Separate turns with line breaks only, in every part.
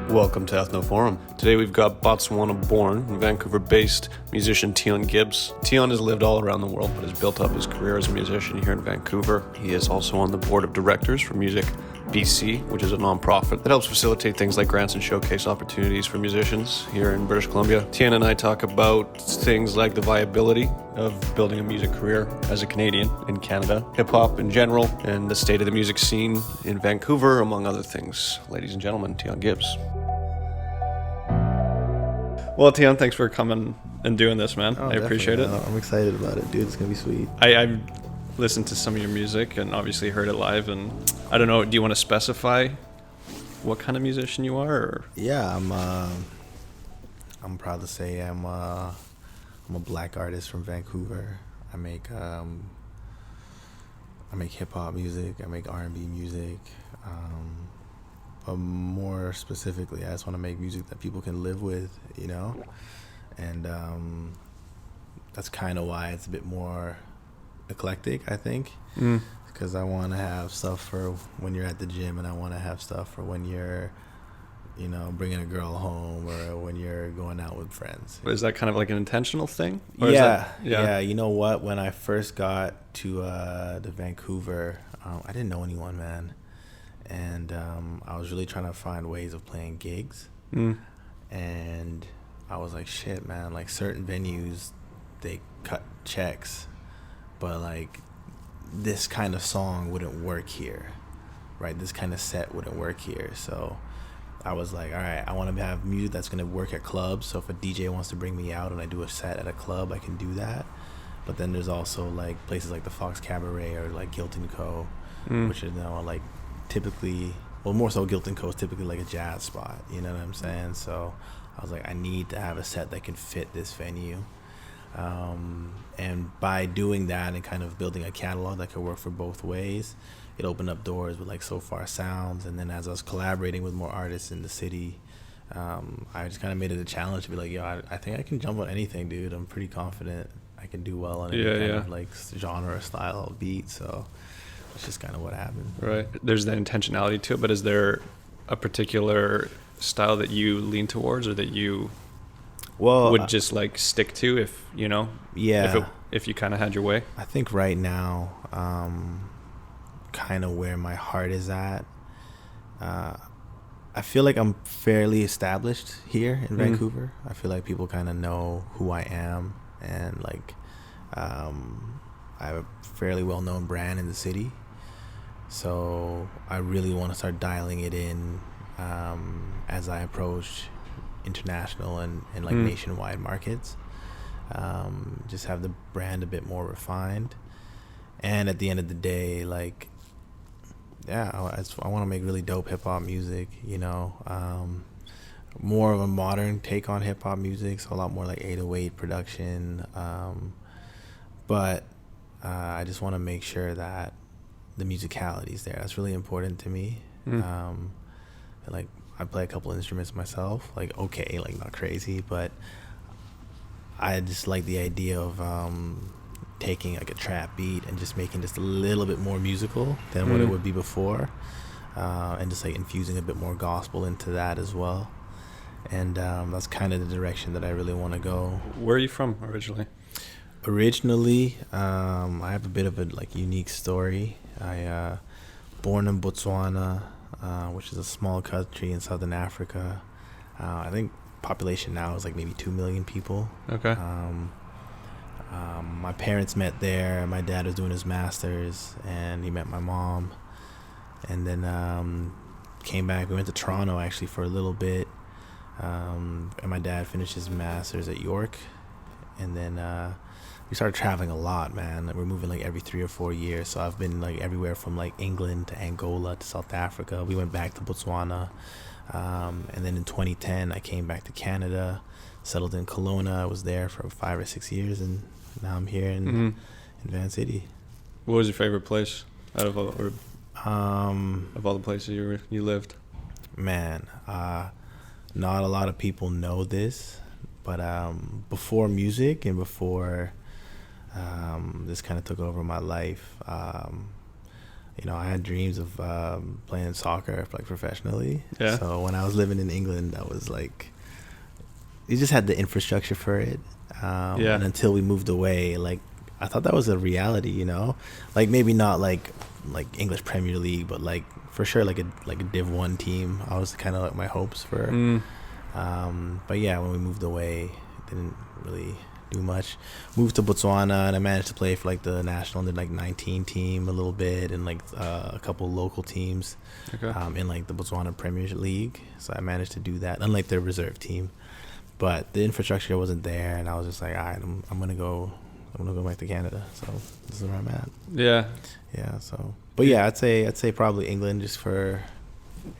Welcome to Ethno Forum. Today we've got Botswana-born, Vancouver-based musician Teon Gibbs. Teon has lived all around the world but has built up his career as a musician here in Vancouver. He is also on the board of directors for MusicBC, which is a non-profit that helps facilitate things like grants and showcase opportunities for musicians here in British Columbia. Teon and I talk about things like the viability of building a music career as a Canadian in Canada, hip-hop in general, and the state of the music scene in Vancouver, among other things. Ladies and gentlemen, Teon Gibbs. Well, Teon, thanks for coming and doing this, man. I appreciate it.
I'm excited about it, dude. It's going to be sweet.
I listened to some of your music and obviously heard it live, and I don't know, do you want to specify what kind of musician you are? Or?
Yeah, I'm proud to say I'm a black artist from Vancouver. I make hip hop music. I make R&B music. But more specifically, I just want to make music that people can live with, you know? And that's kind of why it's a bit more eclectic, I think. Because I want to have stuff for when you're at the gym, and I want to have stuff for when you're, you know, bringing a girl home, or when you're going out with friends.
Is that kind of like an intentional thing?
Or yeah. You know what? When I first got to the Vancouver, I didn't know anyone, man. And I was really trying to find ways of playing gigs. And I was like, shit, man, like certain venues, they cut checks, but like this kind of song wouldn't work here, right? This kind of set wouldn't work here. So I was like, all right, I want to have music that's going to work at clubs. So if a DJ wants to bring me out and I do a set at a club, I can do that. But then there's also like places like the Fox Cabaret or like Guilt & Co., which is now like typically, well, more so Guilt & Co. is typically like a jazz spot, you know what I'm saying? So I was like, I need to have a set that can fit this venue. And by doing that and kind of building a catalog that could work for both ways, it opened up doors with like So Far Sounds. And then as I was collaborating with more artists in the city, I just kind of made it a challenge to be like, yo, I think I can jump on anything, dude. I'm pretty confident I can do well on any kind of like genre or style or beat. So it's just kind of what happened.
Right. There's that intentionality to it, but is there a particular style that you lean towards, or that you would just like stick to if, you know, if you kind of had your way?
I think right now, kind of where my heart is at, I feel like I'm fairly established here in Vancouver. I feel like people kind of know who I am, and like I have a fairly well-known brand in the city. So I really want to start dialing it in as I approach international and like nationwide markets. Just have the brand a bit more refined. And at the end of the day, like, yeah, I want to make really dope hip-hop music, you know. More of a modern take on hip-hop music, so a lot more like 808 production. But I just want to make sure that the musicality is there. That's really important to me. Like, I play a couple instruments myself, like okay, like not crazy, but I just like the idea of taking like a trap beat and just making just a little bit more musical than what it would be before, and just like infusing a bit more gospel into that as well. And that's kind of the direction that I really want to go.
Where are you from originally?
Originally, I have a bit of a like unique story. I born in Botswana, which is a small country in southern Africa. I think population now is like maybe 2 million people.
Okay.
My parents met there. My dad was doing his master's, and he met my mom. And then came back. We went to Toronto actually for a little bit. And my dad finished his master's at York. And then we started traveling a lot, man. We're moving like every 3 or 4 years. So I've been like everywhere from like England to Angola to South Africa. We went back to Botswana. And then in 2010, I came back to Canada, settled in Kelowna. I was there for 5 or 6 years, and now I'm here in Van City.
What was your favorite place out of all the places you lived?
Man, not a lot of people know this, but before music and before this kind of took over my life, I had dreams of playing soccer like professionally.
Yeah.
So when I was living in England, that was like, you just had the infrastructure for it. And until we moved away, like I thought that was a reality, like maybe not like English Premier League, but like for sure like a Div 1 team. I was kind of like my hopes for. But yeah, when we moved away, didn't really do much. Moved to Botswana, and I managed to play for like the national under like 19 team a little bit, and like a couple local teams in like the Botswana Premier League. So I managed to do that, unlike their reserve team. But the infrastructure wasn't there, and I was just like, all right, I'm gonna go back to Canada. So this is where I'm at. Yeah. So, but yeah, I'd say probably England, just for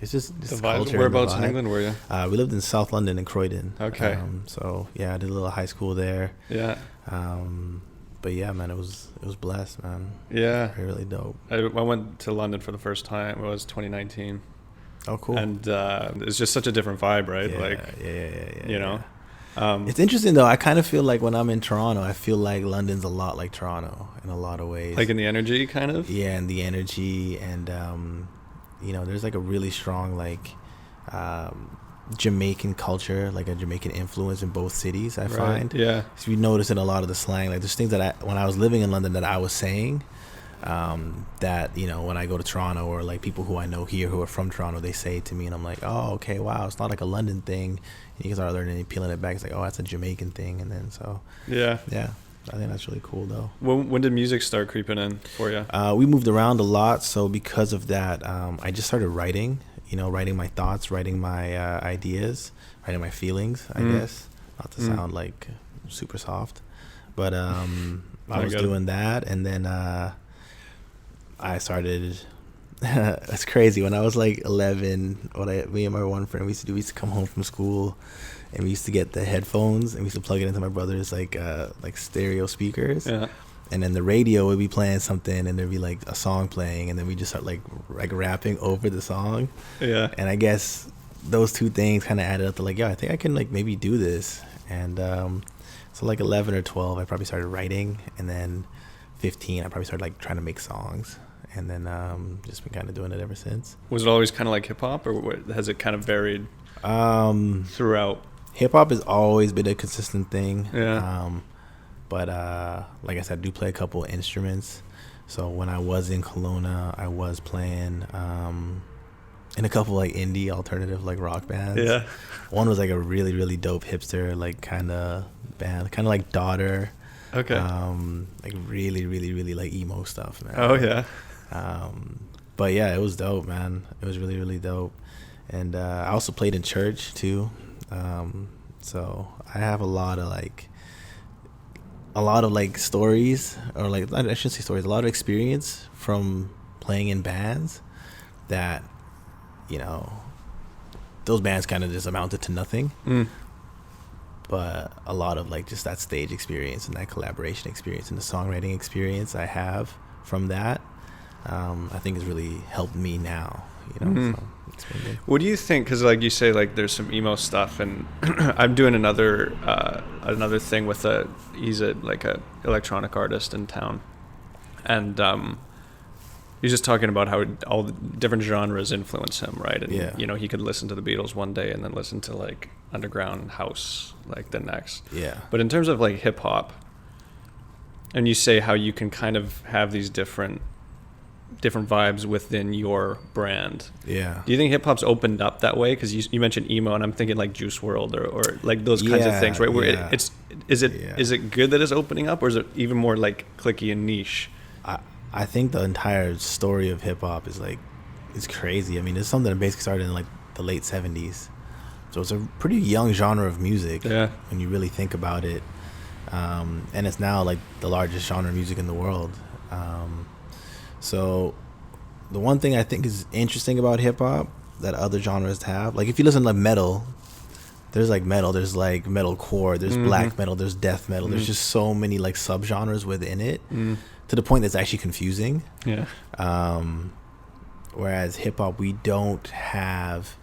it's just
the
culture.
Whereabouts in England were you?
We lived in South London in Croydon.
Okay.
So yeah, I did a little high school there.
Yeah.
But yeah, man, it was blessed, man.
Yeah.
Really dope.
I went to London for the first time. It was 2019.
Oh, cool.
And it's just such a different vibe, right?
Yeah. It's interesting though. I kind of feel like when I'm in Toronto, I feel like London's a lot like Toronto in a lot of ways.
Like in the energy, kind of.
Yeah, and the energy, and there's like a really strong like Jamaican culture, like a Jamaican influence in both cities. I find.
Yeah.
So you notice in a lot of the slang, like there's things that when I was living in London that I was saying. That when I go to Toronto, or like people who I know here who are from Toronto, they say it to me, and I'm like, oh, okay, wow, it's not like a London thing. And you can start learning and peeling it back. It's like, oh, that's a Jamaican thing. And then yeah, I think that's really cool though.
When did music start creeping in for you?
We moved around a lot, so because of that, I just started writing. Writing my thoughts, writing my ideas, writing my feelings. I guess not to sound like super soft, but I was doing that, and then I started. It's crazy. When I was like 11, me and my one friend, we used to come home from school, and we used to get the headphones, and we used to plug it into my brother's like stereo speakers. Yeah. And then the radio would be playing something, and there'd be like a song playing, and then we just start like rapping over the song. Yeah. And I guess those two things kind of added up to like, I think I can like maybe do this. And so like 11 or 12, I probably started writing, and then 15, I probably started like trying to make songs. And then just been kind of doing it ever since. Was
it always kind of like hip hop, or has it kind of varied throughout?
Hip hop has always been a consistent thing.
Yeah.
But like I said, I do play a couple of instruments. So when I was in Kelowna, I was playing in a couple like indie alternative like rock bands.
Yeah.
One was like a really, really dope hipster like kind of band, kind of like Daughter.
Okay.
Like really, really, really like emo stuff, man.
Oh yeah.
But yeah, it was dope, man. It was really, really dope. And I also played in church too. So I have a lot of stories, or like, I shouldn't say stories, a lot of experience from playing in bands that, those bands kind of just amounted to nothing. But a lot of like just that stage experience and that collaboration experience and the songwriting experience I have from that, I think has really helped me now, So it's been good.
What do you think? Because like you say, like there's some emo stuff, and I'm doing another thing with he's a electronic artist in town, and he's just talking about how all the different genres influence him, right? And he could listen to the Beatles one day and then listen to like underground house like the next.
Yeah.
But in terms of like hip hop, and you say how you can kind of have these different vibes within your brand.
Yeah.
Do you think hip hop's opened up that way? Because you mentioned emo, and I'm thinking like Juice WRLD or like those kinds of things, right? Where is it good that it's opening up, or is it even more like cliquey and niche?
I think the entire story of hip hop is like, it's crazy. I mean, it's something that basically started in like the late 70s. So it's a pretty young genre of music when you really think about it. And it's now like the largest genre of music in the world. So the one thing I think is interesting about hip hop that other genres have, like if you listen to like metal, there's like metalcore, there's black metal, there's death metal, there's just so many like subgenres within it, to the point that's actually confusing.
Yeah.
Whereas hip hop, we don't have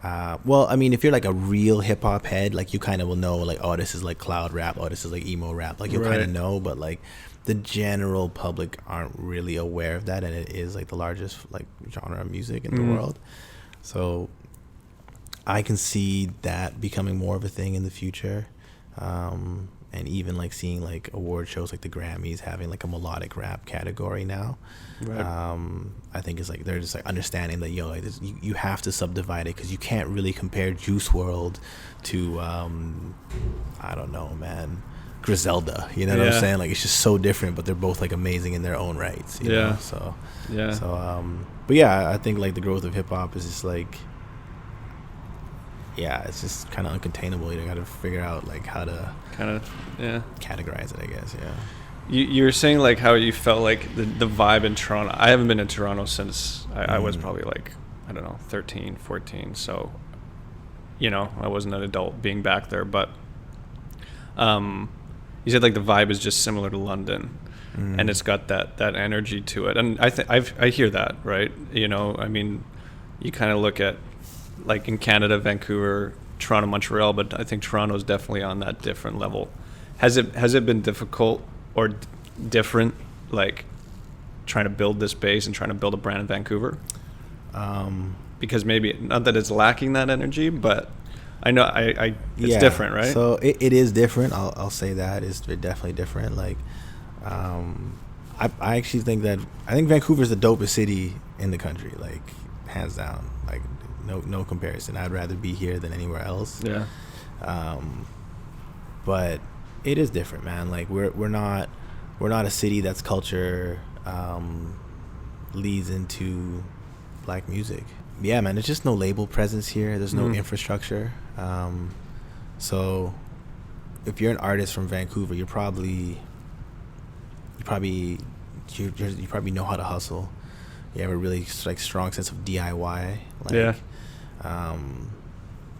Well, I mean, if you're like a real hip hop head, like you kind of will know, like, oh, this is like cloud rap, oh, this is like emo rap, like you'll kind of know, but like the general public aren't really aware of that, and it is like the largest like genre of music in the world. So I can see that becoming more of a thing in the future, and even like seeing like award shows like the Grammys having like a melodic rap category now. I think it's like they're just like understanding that you have to subdivide it, because you can't really compare Juice WRLD to I don't know, man, Griselda. You know what I'm saying? Like it's just so different, but they're both like amazing in their own rights. You know? So but yeah, I think like the growth of hip hop is just like, yeah, it's just kind of uncontainable. You got to figure out like how to kind of categorize it, I guess.
You were saying like how you felt like the vibe in Toronto. I haven't been in Toronto since I was probably like, I don't know, 13, 14. So, I wasn't an adult being back there. But you said like the vibe is just similar to London, and it's got that energy to it. And I hear that, right? I mean, you kind of look at like in Canada, Vancouver, Toronto, Montreal, but I think Toronto is definitely on that different level. Has it been difficult or different, like trying to build this base and trying to build a brand in Vancouver? Because maybe not that it's lacking that energy, but I know it's different, right?
So it is different. I'll say that it's definitely different. Like, I actually think Vancouver is the dopest city in the country, like hands down. Like no comparison. I'd rather be here than anywhere else. Yeah. But it is different, man. Like we're not a city that's culture leads into black music. Yeah, man. There's just no label presence here. There's no infrastructure. So if you're an artist from Vancouver, you probably know how to hustle. You have a really like strong sense of DIY. Like,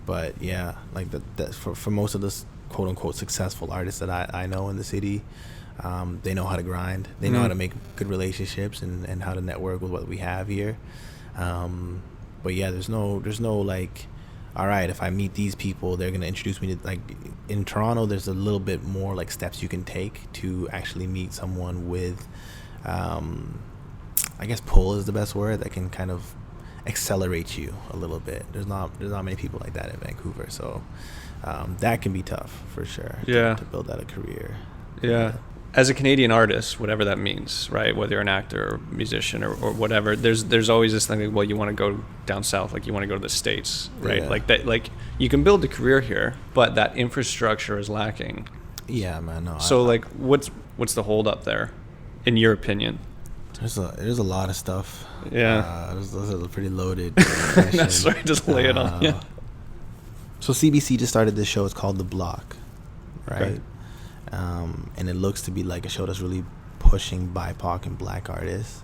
but yeah, like that for most of the quote unquote successful artists that I know in the city, they know how to grind. They know how to make good relationships and how to network with what we have here. But yeah, there's no like, all right, if I meet these people, they're gonna introduce me to, like, in Toronto, there's a little bit more like steps you can take to actually meet someone with, I guess pull is the best word, that can kind of accelerate you a little bit. There's not many people like that in Vancouver, so that can be tough for sure. To build out a career.
As a Canadian artist, whatever that means, right? Whether you're an actor or musician or whatever, there's always this thing like, well, you want to go down south, like you want to go to the States, right? Like that, like you can build a career here, but that infrastructure is lacking.
Yeah, man. No.
So like, what's the hold up there, in your opinion?
There's a lot of stuff. Those are pretty loaded.
That's right. Just lay it on. Yeah.
So CBC just started this show. It's called The Block, right? Okay. And it looks to be like a show that's really pushing BIPOC and black artists.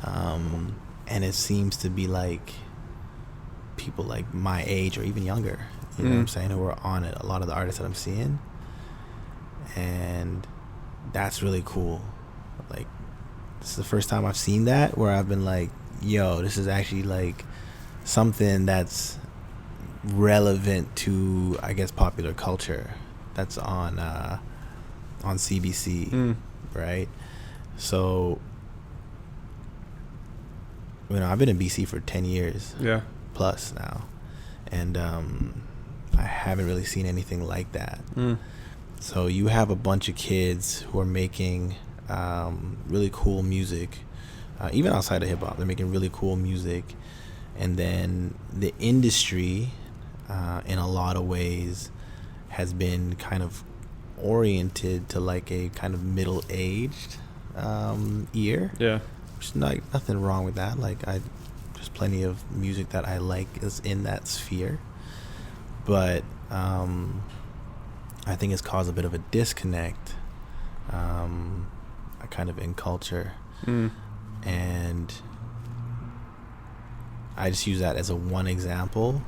And it seems to be like people like my age or even younger, you know what I'm saying, who are on it. A lot of the artists that I'm seeing. And that's really cool. Like, this is the first time I've seen that where I've been like, yo, this is actually like something that's relevant to, I guess, popular culture that's on CBC, right? So, I've been in BC for 10 years plus now, and I haven't really seen anything like that. So you have a bunch of kids who are making really cool music, even outside of hip-hop. They're making really cool music, and then the industry in a lot of ways has been kind of oriented to like a kind of middle-aged ear. Which is nothing wrong with that. Like, there's plenty of music that I like is in that sphere, but I think it's caused a bit of a disconnect kind of in culture. And I just use that as a one example,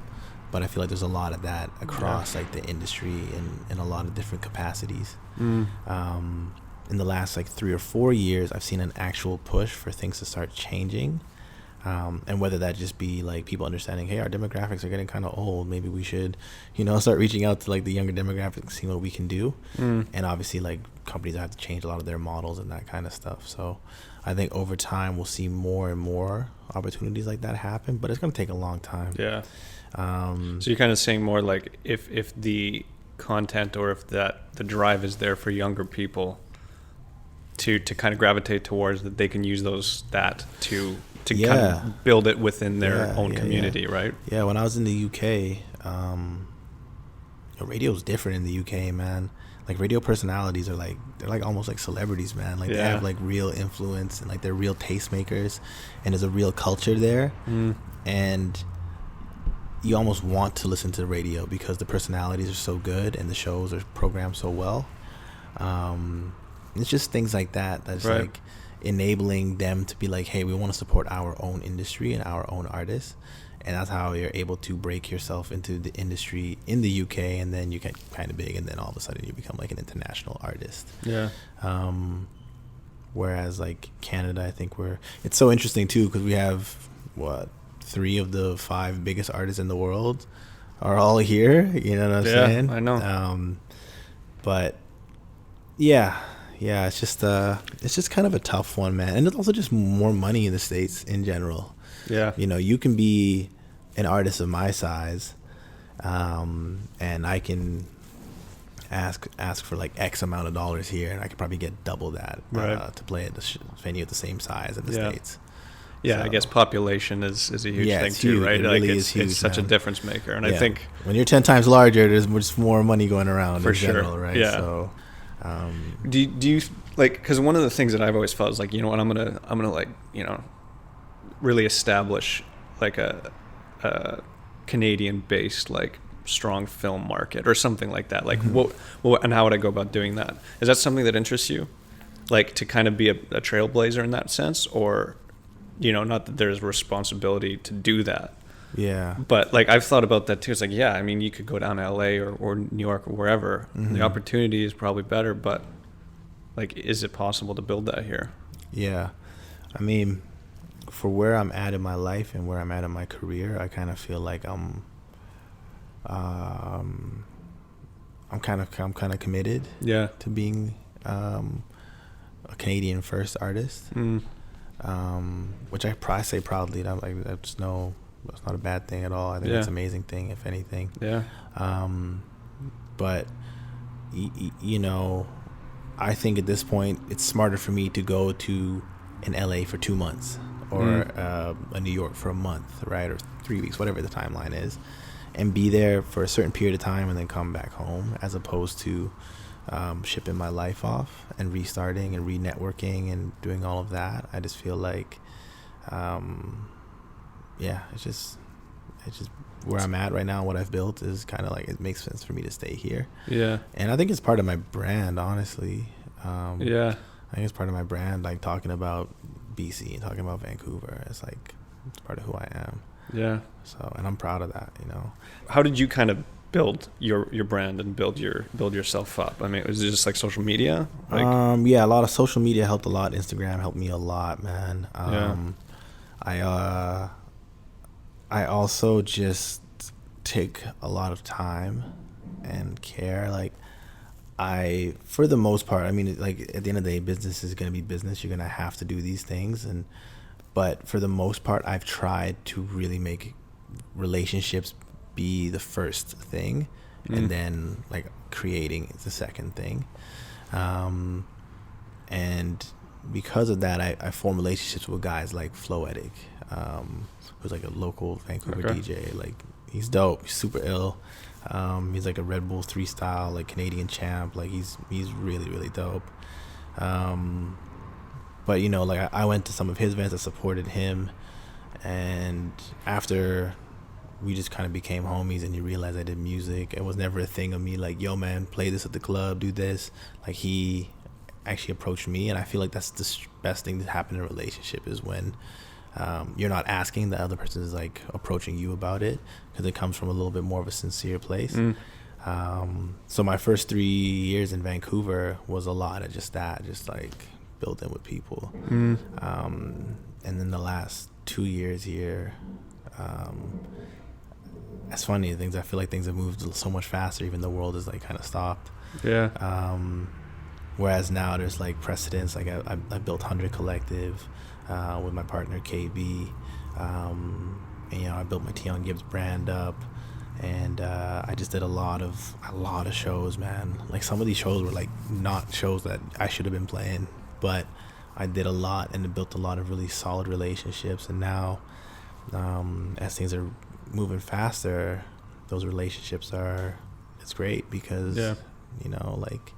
but I feel like there's a lot of that across like the industry in a lot of different capacities. In the last like 3 or 4 years, I've seen an actual push for things to start changing. And whether that just be like people understanding, hey, our demographics are getting kind of old, maybe we should, start reaching out to like the younger demographics, seeing what we can do. And obviously like companies have to change a lot of their models and that kind of stuff. So I think over time we'll see more and more opportunities like that happen, but it's going to take a long time.
Yeah. So you're kind of saying more like if the content or if the drive is there for younger people to kind of gravitate towards, that they can use that to kind of build it within their own community, right? Yeah,
when I was in the UK, radio's different in the UK, man. Like radio personalities are they're like almost like celebrities, man. Like they have like real influence and like they're real tastemakers, and there's a real culture there. And you almost want to listen to the radio because the personalities are so good and the shows are programmed so well. It's just things like that's like enabling them to be like, hey, we want to support our own industry and our own artists. And that's how you're able to break yourself into the industry in the UK, and then you get kind of big, and then all of a sudden you become like an international artist.
Yeah.
Whereas like Canada, I think it's so interesting too, because we have 3 of the 5 biggest artists in the world are all here. You know what I'm saying?
I know.
But yeah, it's just kind of a tough one, man. And it's also just more money in the States in general.
Yeah.
You can be an artist of my size, and I can ask for like X amount of dollars here, and I could probably get double that to play at the venue at the same size in the States.
Yeah, so, I guess population is a huge thing too,
huge.
right?
It really is huge,
it's such a difference maker, and I think
when you're 10 times larger, there's much more money going around
for
in general, right?
Yeah.
So,
do you like? Because one of the things that I've always felt is like, what, I'm gonna like, really establish like a Canadian-based like strong film market or something like that. Like what and how would I go about doing that? Is that something that interests you, like to kind of be a trailblazer in that sense, or not that there's responsibility to do that?
Yeah.
But like I've thought about that too. It's like, you could go down to LA or New York or wherever. The opportunity is probably better, but like, is it possible to build that here? Yeah.
I mean, for where I'm at in my life and where I'm at in my career, I kind of feel like I'm kind of committed to being a Canadian first artist, which I say proudly. That's not a bad thing at all. I think it's an amazing thing, if anything.
Yeah.
But I think at this point it's smarter for me to go to an LA for 2 months or a New York for a month, right, or 3 weeks, whatever the timeline is, and be there for a certain period of time and then come back home, as opposed to shipping my life off and restarting and re-networking and doing all of that. I just feel like it's just where I'm at right now, what I've built is kind of like, it makes sense for me to stay here.
Yeah.
And I think it's part of my brand, honestly. I think it's part of my brand, like talking about BC and talking about Vancouver. It's like, it's part of who I am.
Yeah.
So, and I'm proud of that,
How did you kind of build your brand and build yourself up? I mean, was it just like social media?
A lot of social media helped a lot. Instagram helped me a lot, man. I also just take a lot of time and care. Like, for the most part, I mean, like at the end of the day, business is going to be business. You're going to have to do these things. But for the most part, I've tried to really make relationships be the first thing, and then like creating is the second thing. And because of that, I form relationships with guys like Floetic, who's like a local Vancouver DJ. Like, he's dope. He's super ill. He's like a Red Bull 3 style, like Canadian champ. Like, he's really, really dope. But like I went to some of his events, I supported him, and after we just kind of became homies, and you realize I did music. It was never a thing of me like, yo man, play this at the club, do this. Like, he actually approached me, and I feel like that's the best thing that happened in a relationship, is when you're not asking, the other person is like approaching you about it, because it comes from a little bit more of a sincere place. So my first 3 years in Vancouver was a lot of just that, just like building with people. And then the last 2 years here, it's funny, I feel like things have moved so much faster, even the world is like kind of stopped.
Yeah.
Whereas now there's like precedents. Like I built 100 Collective with my partner KB, and I built my Teon Gibbs brand up, and I just did a lot of shows, man. Like some of these shows were like not shows that I should have been playing, but I did a lot and built a lot of really solid relationships. And now, as things are moving faster, those relationships it's great because like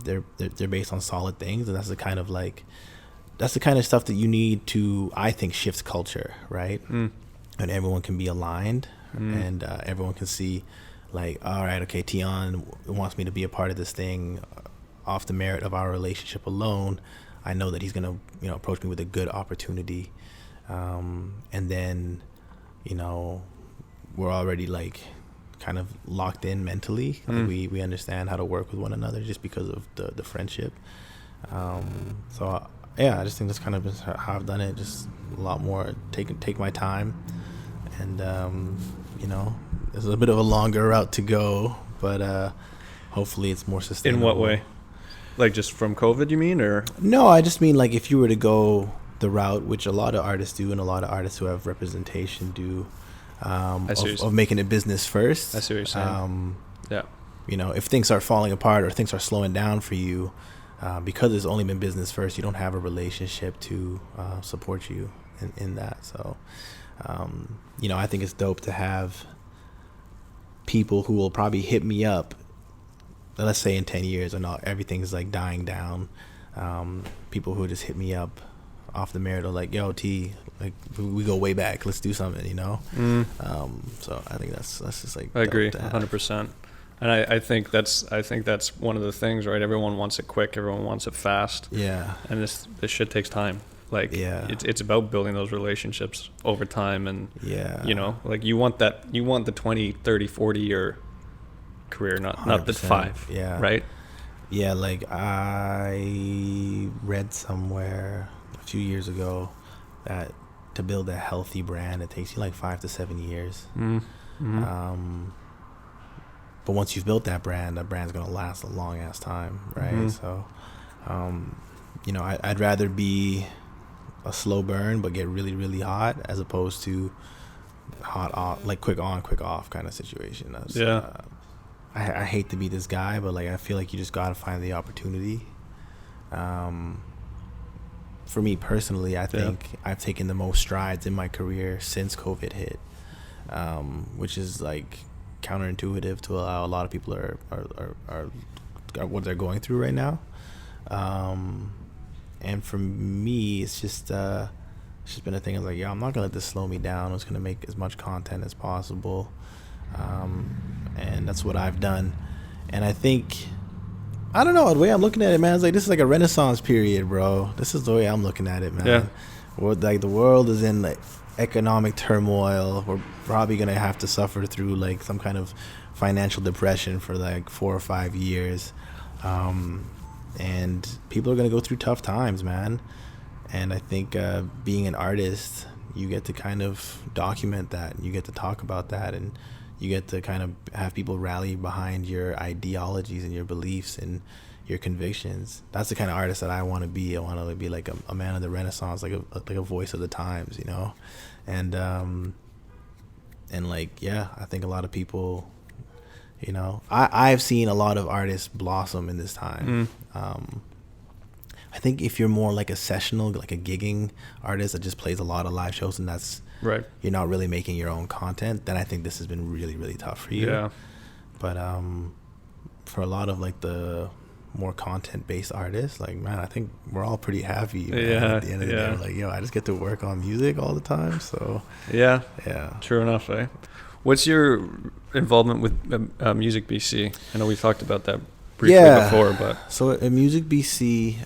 they're based on solid things, and that's the kind of stuff that you need to, I think, shift culture, right? And everyone can be aligned, and everyone can see like, all right, okay, Teon wants me to be a part of this thing off the merit of our relationship alone. I know that he's gonna approach me with a good opportunity, and then we're already like kind of locked in mentally. Like we understand how to work with one another just because of the friendship. So I just think that's kind of how I've done it. Just a lot more take my time, and there's a bit of a longer route to go, but hopefully it's more sustainable.
In what way? Like just from COVID, you mean, or?
No, I just mean like if you were to go the route which a lot of artists do, and a lot of artists who have representation do, of making it business first.
I see what you're saying. Yeah.
If things are falling apart or things are slowing down for you, because it's only been business first, you don't have a relationship to support you in that. So, I think it's dope to have people who will probably hit me up, let's say in 10 years, and everything's like dying down. People who just hit me up off the merit of like, yo, T, like we go way back, let's do something, so I think that's just like,
I agree 100%. And I think that's one of the things, right? Everyone wants it quick, everyone wants it fast, and this shit takes time. Like it's about building those relationships over time, and like you want the 20, 30, 40 year career, not the 5, right?
Like I read somewhere a few years ago that to build a healthy brand, it takes you like 5 to 7 years. But once you've built that brand's gonna last a long ass time, right? So I'd rather be a slow burn but get really, really hot, as opposed to hot off, like quick on, quick off kind of situation. I hate to be this guy, but like I feel like you just gotta find the opportunity. For me personally, I think I've taken the most strides in my career since COVID hit, which is like counterintuitive to a lot of people are what they're going through right now. And for me, it's just been a thing of like, I'm not gonna let this slow me down. I'm just gonna make as much content as possible, and that's what I've done. And I think, I don't know, the way I'm looking at it, man, it's like this is like a renaissance period, bro. This is the way I'm looking at it, man. Like the world is in like economic turmoil. We're probably gonna have to suffer through like some kind of financial depression for like 4 or 5 years, and people are gonna go through tough times, man. And I think being an artist, you get to kind of document that, and you get to talk about that, and you get to kind of have people rally behind your ideologies and your beliefs and your convictions. That's the kind of artist that I want to be. I want to be like a man of the Renaissance, like a voice of the times, and like, I think a lot of people, I've seen a lot of artists blossom in this time. I think if you're more like a sessional, like a gigging artist that just plays a lot of live shows, and that's
right,
you're not really making your own content, then I think this has been really, really tough for you. But for a lot of like the more content-based artists, like, man, I think we're all pretty happy, man, at the end of the day. Like, I just get to work on music all the time, so
true enough. What's your involvement with MusicBC? I know we talked about that briefly before, but
so at MusicBC,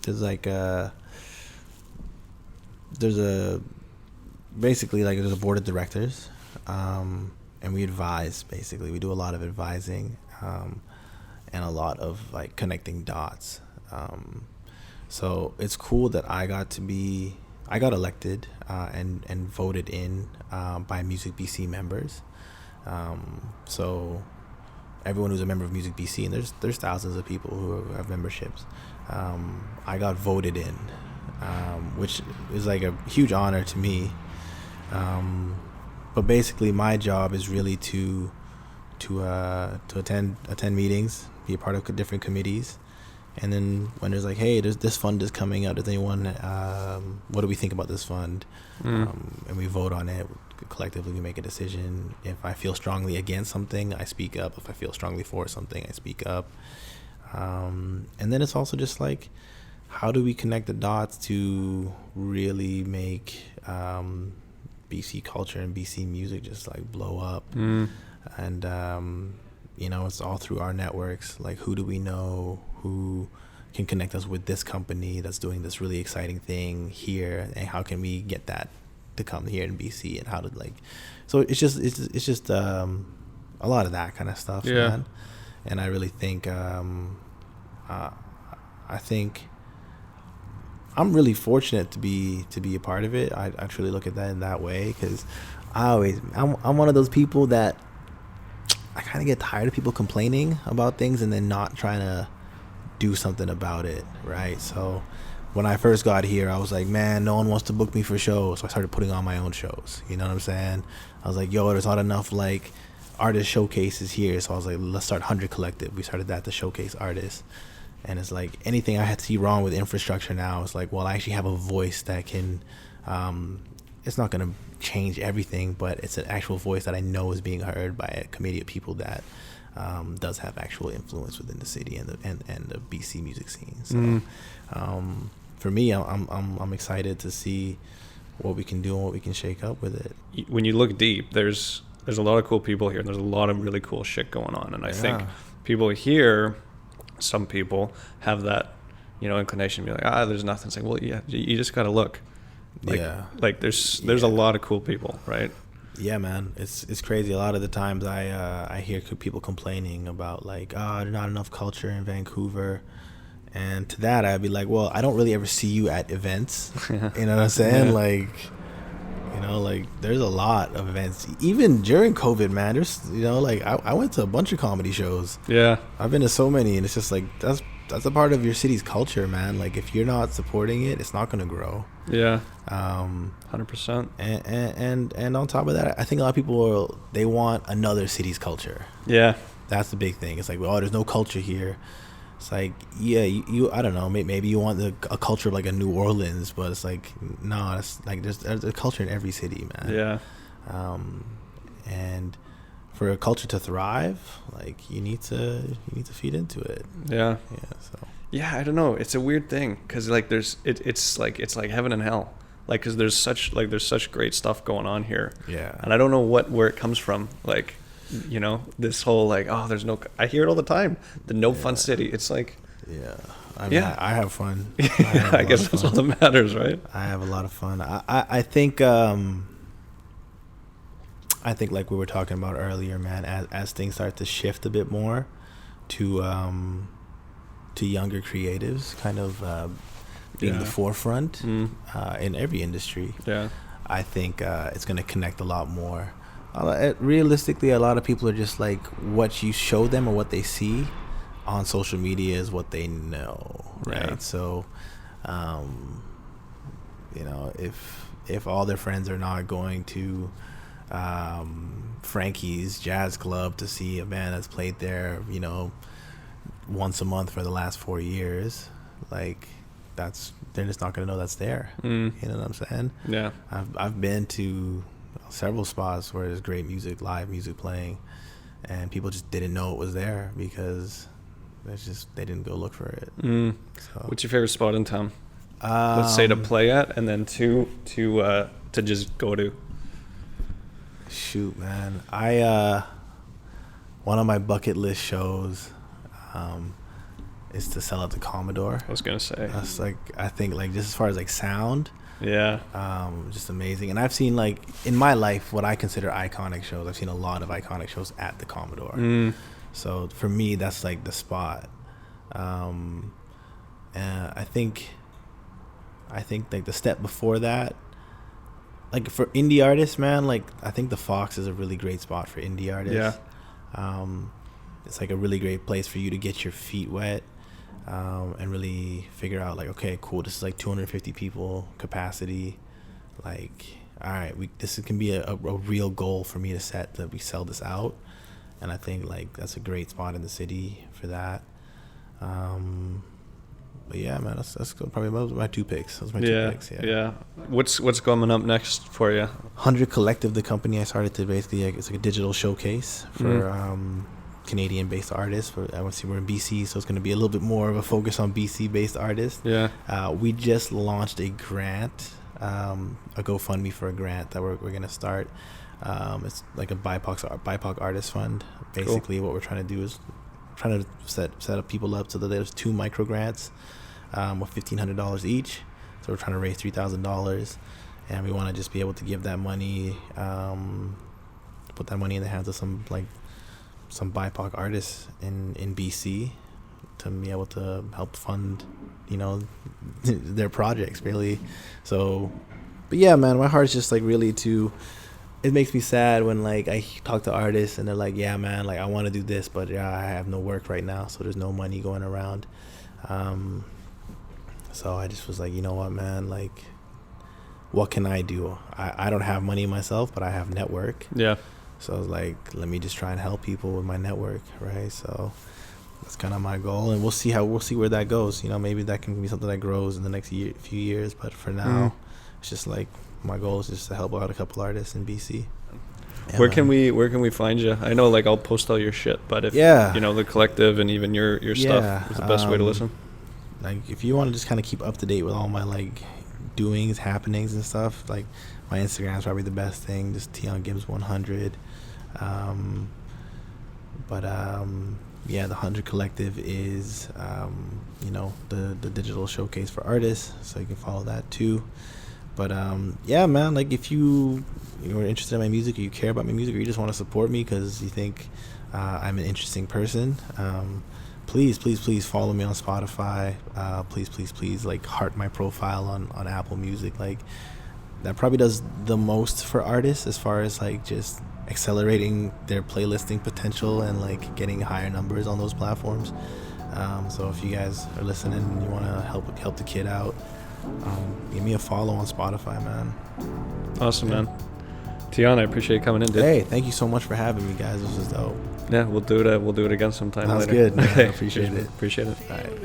there's like there's a board of directors, and we advise. Basically, we do a lot of advising, and a lot of like connecting dots. So it's cool that I got to be I got elected and voted in by MusicBC members. So everyone who's a member of MusicBC, and there's thousands of people who have memberships. I got voted in, which is like a huge honor to me. But basically, my job is really to attend meetings, be a part of different committees, and then when there's like, hey, there's this fund is coming out. Does anyone? What do we think about this fund? And we vote on it. Collectively, we make a decision. If I feel strongly against something, I speak up. If I feel strongly for something, I speak up. And then it's also just like, how do we connect the dots to really make BC culture and BC music just like blow up? And it's all through our networks. Like, who do we know who can connect us with this company that's doing this really exciting thing here, and how can we get that to come here in BC, and how to so it's just a lot of that kind of stuff, man. And I really think I think I'm really fortunate to be a part of it. I truly look at that in that way, because I'm one of those people that I kind of get tired of people complaining about things and then not trying to do something about it, right? So when I first got here, I was like, man, no one wants to book me for shows. So I started putting on my own shows. You know what I'm saying? I was like, yo, there's not enough like artist showcases here. So I was like, let's start 100 Collective. We started that to showcase artists. And it's like, anything I had to see wrong with infrastructure now, it's like, well, I actually have a voice that can, it's not going to change everything, but it's an actual voice that I know is being heard by a committee of people that does have actual influence within the city and the BC music scene. So for me, I'm excited to see what we can do and what we can shake up with it.
When you look deep, there's a lot of cool people here, and there's a lot of really cool shit going on. And I think people here, some people have that, inclination to be like, there's nothing. It's like, well, yeah, you just got to look. Like there's a lot of cool people, right?
Yeah, man, it's crazy. A lot of the times I hear people complaining about like, there's not enough culture in Vancouver, and to that I'd be like, well, I don't really ever see you at events. You know what I'm saying? Like, like there's a lot of events, even during COVID, man. There's like I went to a bunch of comedy shows. Yeah, I've been to so many, and it's just like that's a part of your city's culture, man. Like, if you're not supporting it, it's not gonna grow. Yeah. 100%. And on top of that, I think a lot of people they want another city's culture. Yeah, that's the big thing. It's like, there's no culture here. It's like, yeah, you I don't know, maybe you want a culture of like a New Orleans, but it's like, no, it's like there's a culture in every city, man. Yeah. And for a culture to thrive, like you need to feed into it. Yeah. Yeah. So. Yeah, I don't know. It's a weird thing, because like it's like heaven and hell. Like, because there's such great stuff going on here. Yeah. And I don't know where it comes from. Like, this whole like, there's no. I hear it all the time. The no fun city. It's like. Yeah. I mean, I have fun. I guess that's all that matters, right? I have a lot of fun. I think. I think, like we were talking about earlier, man, as things start to shift a bit more to younger creatives, kind of being the forefront in every industry. Yeah, I think it's going to connect a lot more. Realistically, a lot of people are just like, what you show them or what they see on social media is what they know, right? Yeah. So, if all their friends are not going to Frankie's Jazz Club to see a band that's played there, once a month for the last 4 years, like they're just not gonna know that's there. You know what I'm saying? Yeah. I've been to several spots where there's great music, live music playing, and people just didn't know it was there because they didn't go look for it. So.
What's your favorite spot in town? Let's say to play at, and then to just go to.
Shoot, man, one of my bucket list shows is to sell out the Commodore.
I was gonna say
that's like, I think, like, just as far as like sound, just amazing. And I've seen, like, in my life, what I consider iconic shows. I've seen a lot of iconic shows at the Commodore. So for me, that's like the spot. And I think I think like the step before that, like for indie artists, man, like I think the Fox is a really great spot for indie artists. It's like a really great place for you to get your feet wet, and really figure out like, okay, cool, this is like 250 people capacity. Like, all right, this can be a real goal for me to set, that we sell this out. And I think like that's a great spot in the city for that. But yeah, man, that's probably my two picks. Those are my two picks.
Yeah. What's coming up next for you?
100 Collective, the company I started to basically, like, it's like a digital showcase for Canadian-based artists. Obviously, we're in BC, so it's going to be a little bit more of a focus on BC-based artists. Yeah. We just launched a grant, a GoFundMe for a grant that we're going to start. It's like a BIPOC artist fund. Basically, What we're trying to do is trying to set up people up so that there's 2 micro grants with $1,500 each. So we're trying to raise $3,000, and we want to just be able to give that money, put that money in the hands of some BIPOC artists in BC to be able to help fund, their projects, really. So, but yeah, man, my heart's just like really it makes me sad when like I talk to artists and they're like, yeah, man, like I want to do this, but I have no work right now, so there's no money going around. So I just was like, you know what, man, like, what can I do? I don't have money myself, but I have network. Yeah. So I was like, let me just try and help people with my network, right? So that's kind of my goal, and we'll see where that goes. Maybe that can be something that grows in the next few years, but for now, it's just like, my goal is just to help out a couple artists in BC. Yeah, where can we find you? I know, like, I'll post all your shit, but if the collective and even your stuff is the best way to listen. Like, if you want to just kind of keep up to date with all my like doings, happenings, and stuff, like my Instagram is probably the best thing. Just Teon Gibbs 100. The 100 Collective is the digital showcase for artists, so you can follow that too. But yeah, man, like if you're interested in my music, or you care about my music, or you just want to support me because you think I'm an interesting person, please follow me on Spotify. Please like heart my profile on Apple Music. Like that probably does the most for artists as far as like just accelerating their playlisting potential and like getting higher numbers on those platforms. So if you guys are listening and you want to help the kid out, give me a follow on Spotify, man. Awesome, man. Teon, I appreciate you coming in, dude. Hey, thank you so much for having me, guys. This was dope. Yeah, we'll do it again sometime later. Sounds good, man. Okay. I appreciate it. All right.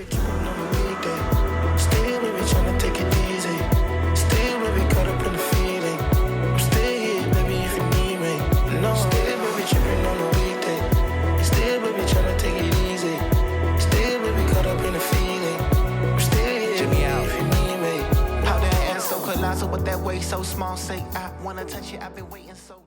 With that way so small, say I wanna touch you, I've been waiting so long.